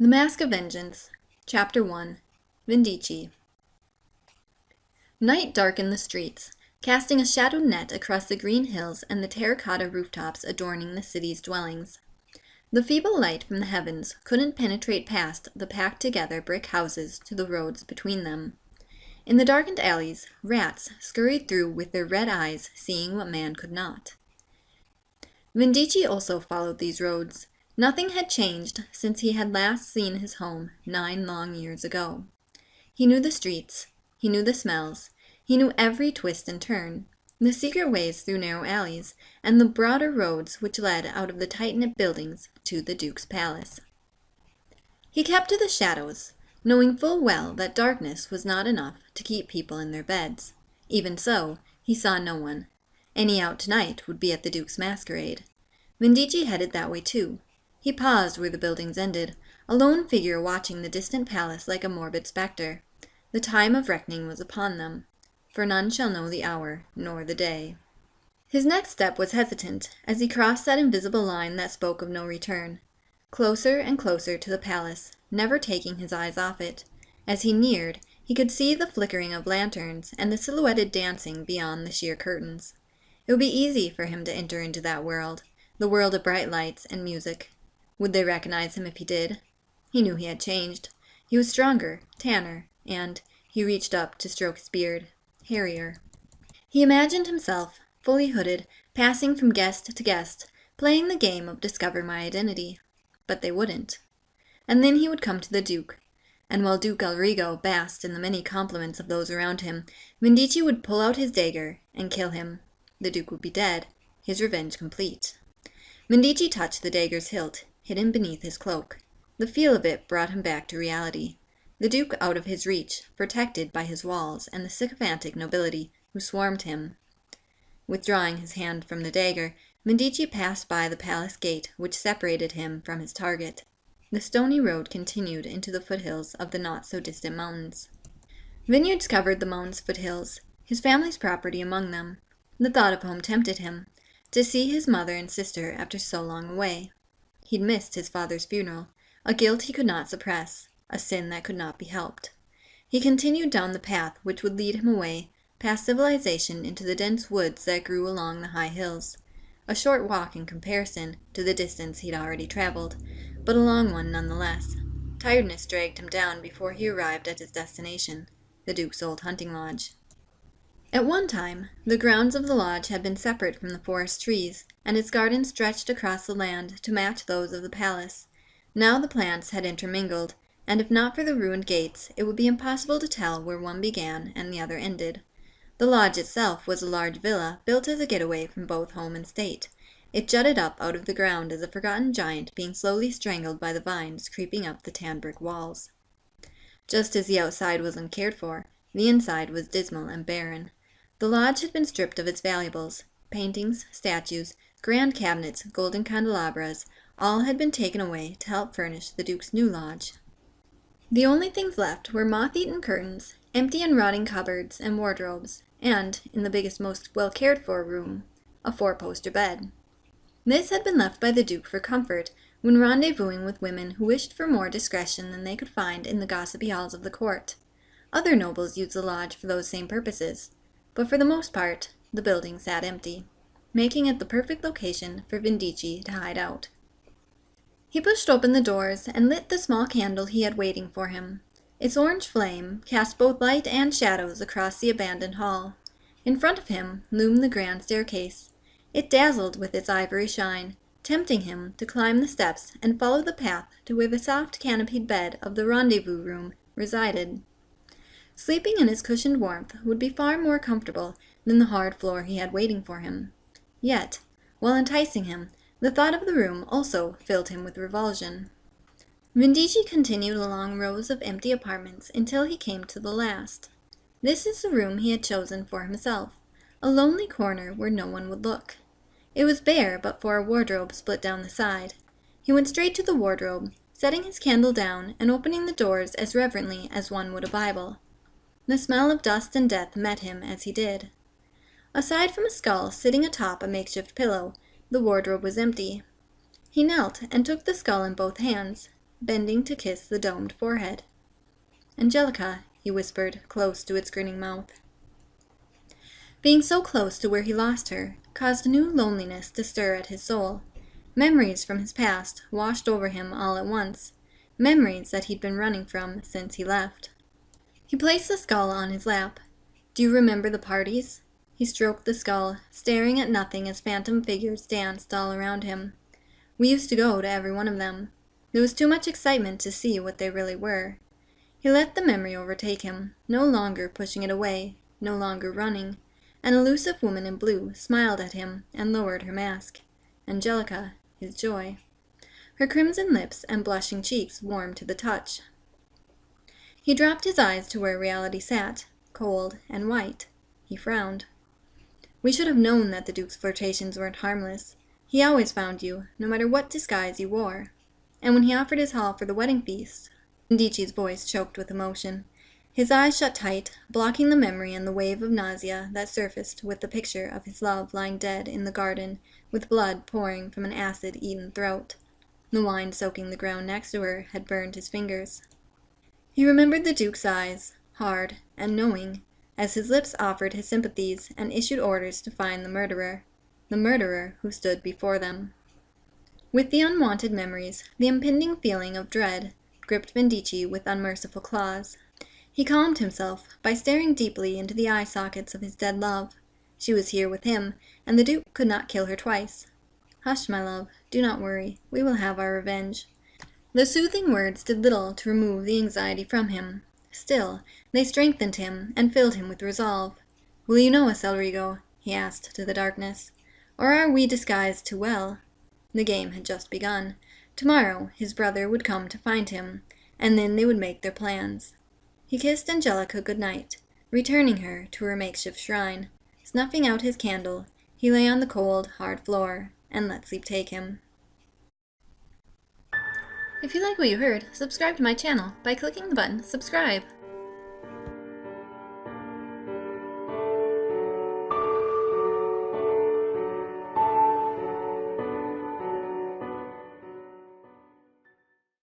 The Mask of Vengeance, Chapter 1, Vindici. Night darkened the streets, casting a shadowed net across the green hills and the terracotta rooftops adorning the city's dwellings. The feeble light from the heavens couldn't penetrate past the packed-together brick houses to the roads between them. In the darkened alleys, rats scurried through with their red eyes, seeing what man could not. Vindici also followed these roads. Nothing had changed since he had last seen his home 9 long years ago. He knew the streets, he knew the smells, he knew every twist and turn, the secret ways through narrow alleys, and the broader roads which led out of the tight-knit buildings to the Duke's palace. He kept to the shadows, knowing full well that darkness was not enough to keep people in their beds. Even so, he saw no one. Any out tonight would be at the Duke's masquerade. Vindici headed that way too. He paused where the buildings ended, a lone figure watching the distant palace like a morbid spectre. The time of reckoning was upon them, for none shall know the hour nor the day. His next step was hesitant, as he crossed that invisible line that spoke of no return. Closer and closer to the palace, never taking his eyes off it. As he neared, he could see the flickering of lanterns and the silhouetted dancing beyond the sheer curtains. It would be easy for him to enter into that world, the world of bright lights and music. Would they recognize him if he did? He knew he had changed. He was stronger, tanner, and he reached up to stroke his beard, hairier. He imagined himself, fully hooded, passing from guest to guest, playing the game of discover my identity. But they wouldn't. And then he would come to the Duke. And while Duke Alrigo basked in the many compliments of those around him, Vindici would pull out his dagger and kill him. The Duke would be dead, his revenge complete. Vindici touched the dagger's hilt, hidden beneath his cloak. The feel of it brought him back to reality. The Duke out of his reach, protected by his walls and the sycophantic nobility who swarmed him. Withdrawing his hand from the dagger, Vindici passed by the palace gate which separated him from his target. The stony road continued into the foothills of the not-so-distant mountains. Vineyards covered the mountain's foothills, his family's property among them. The thought of home tempted him, to see his mother and sister after so long away. He'd missed his father's funeral, a guilt he could not suppress, a sin that could not be helped. He continued down the path which would lead him away, past civilization into the dense woods that grew along the high hills. A short walk in comparison to the distance he'd already traveled, but a long one nonetheless. Tiredness dragged him down before he arrived at his destination, the Duke's old hunting lodge. At one time, the grounds of the lodge had been separate from the forest trees, and its garden stretched across the land to match those of the palace. Now the plants had intermingled, and if not for the ruined gates, it would be impossible to tell where one began and the other ended. The lodge itself was a large villa built as a getaway from both home and state. It jutted up out of the ground as a forgotten giant being slowly strangled by the vines creeping up the tan brick walls. Just as the outside was uncared for, the inside was dismal and barren. The lodge had been stripped of its valuables. Paintings, statues, grand cabinets, golden candelabras, all had been taken away to help furnish the Duke's new lodge. The only things left were moth-eaten curtains, empty and rotting cupboards and wardrobes, and, in the biggest, most well-cared-for room, a 4-poster bed. This had been left by the Duke for comfort when rendezvousing with women who wished for more discretion than they could find in the gossipy halls of the court. Other nobles used the lodge for those same purposes, but for the most part, the building sat empty, making it the perfect location for Vindici to hide out. He pushed open the doors and lit the small candle he had waiting for him. Its orange flame cast both light and shadows across the abandoned hall. In front of him loomed the grand staircase. It dazzled with its ivory shine, tempting him to climb the steps and follow the path to where the soft canopied bed of the rendezvous room resided. Sleeping in its cushioned warmth would be far more comfortable than the hard floor he had waiting for him. Yet, while enticing him, the thought of the room also filled him with revulsion. Vindici continued along rows of empty apartments until he came to the last. This is the room he had chosen for himself, a lonely corner where no one would look. It was bare but for a wardrobe split down the side. He went straight to the wardrobe, setting his candle down and opening the doors as reverently as one would a Bible. The smell of dust and death met him as he did. Aside from a skull sitting atop a makeshift pillow, the wardrobe was empty. He knelt and took the skull in both hands. bending to kiss the domed forehead. "Angelica," he whispered, close to its grinning mouth. Being so close to where he lost her caused a new loneliness to stir at his soul. Memories from his past washed over him all at once, memories that he'd been running from since he left. He placed the skull on his lap. "Do you remember the parties?" He stroked the skull, staring at nothing as phantom figures danced all around him. "We used to go to every one of them. There was too much excitement to see what they really were." He let the memory overtake him, no longer pushing it away, no longer running. An elusive woman in blue smiled at him and lowered her mask. Angelica, his joy. Her crimson lips and blushing cheeks warmed to the touch. He dropped his eyes to where reality sat, cold and white. He frowned. "We should have known that the Duke's flirtations weren't harmless. He always found you, no matter what disguise you wore. And when he offered his hall for the wedding feast..." Vindici's voice choked with emotion. His eyes shut tight, blocking the memory and the wave of nausea that surfaced with the picture of his love lying dead in the garden, with blood pouring from an acid-eaten throat. The wine soaking the ground next to her had burned his fingers. He remembered the Duke's eyes, hard and knowing, as his lips offered his sympathies and issued orders to find the murderer who stood before them. With the unwanted memories, the impending feeling of dread gripped Vindici with unmerciful claws. He calmed himself by staring deeply into the eye sockets of his dead love. She was here with him, and the Duke could not kill her twice. "Hush, my love, do not worry. We will have our revenge." The soothing words did little to remove the anxiety from him. Still, they strengthened him and filled him with resolve. "Will you know us, Elrigo?" he asked to the darkness. "Or are we disguised too well?" The game had just begun. Tomorrow his brother would come to find him, and then they would make their plans. He kissed Angelica good night, returning her to her makeshift shrine. Snuffing out his candle, he lay on the cold, hard floor and let sleep take him. If you like what you heard, subscribe to my channel by clicking the button subscribe.